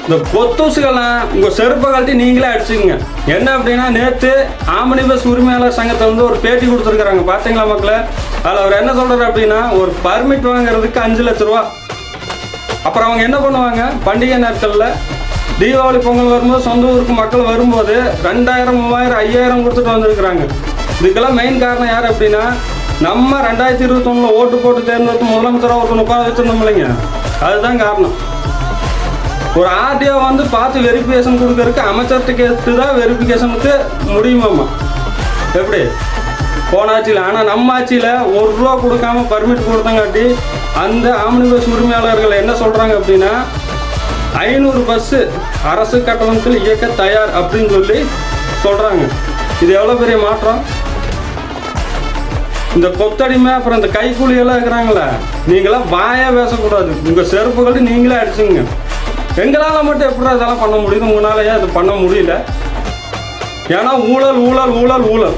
இந்த கொத்தூசுகள்லாம் உங்கள் செருப்பை கழட்டி நீங்களே அடிச்சுங்க. என்ன அப்படின்னா, நேற்று ஆம்னி பஸ் உரிமையாளர் சங்கத்தை வந்து ஒரு பேட்டி கொடுத்துருக்குறாங்க, பார்த்தீங்களா மக்களை? அதில் அவர் என்ன சொல்கிறார் அப்படின்னா, ஒரு பர்மிட் வாங்குறதுக்கு 5 லட்ச ரூபா. அப்புறம் அவங்க என்ன பண்ணுவாங்க, பண்டிகை நாட்களில் தீபாவளி பொங்கல் வரும்போது சொந்த ஊருக்கு மக்கள் வரும்போது 2000, 3000, 5000 கொடுத்துட்டு வந்திருக்கிறாங்க. இதுக்கெல்லாம் மெயின் காரணம் யார் அப்படின்னா, நம்ம 2021 ஓட்டு போட்டு தேர்ந்தெடுத்து முதலமைச்சராக ஒருத்தர் உட்கார வச்சுருந்தோம் இல்லைங்க, அதுதான் காரணம். ஒரு ஆர்டிஓ வந்து பார்த்து வெரிஃபிகேஷன் கொடுக்கறதுக்கு அமைச்சர்கிட்ட கேட்டு தான் வெரிஃபிகேஷனுக்கு முடியுமாம்மா. எப்படி போன ஆட்சியில்? ஆனால் நம்ம ஆட்சியில் 1 ரூபா கொடுக்காம பர்மிட் கொடுத்தங்காட்டி அந்த ஆம்னி பஸ் உரிமையாளர்கள் என்ன சொல்கிறாங்க அப்படின்னா, 500 பஸ்ஸு அரசு கட்டணத்தில் இயக்க தயார் அப்படின்னு சொல்லி சொல்கிறாங்க. இது எவ்வளோ பெரிய மாற்றம்! இந்த கொத்தடிமை அப்புறம் இந்த கைக்கூலியெல்லாம் இருக்கிறாங்களே, நீங்களாம் வாயாக பேசக்கூடாது. உங்கள் செருப்புகள் நீங்களே அடிச்சுங்க. எங்களால் மட்டும் எப்படி இதெல்லாம் பண்ண முடியுது, உங்களால் ஏன் இது பண்ண முடியல? ஏன்னா ஊழல் ஊழல் ஊழல் ஊழல்.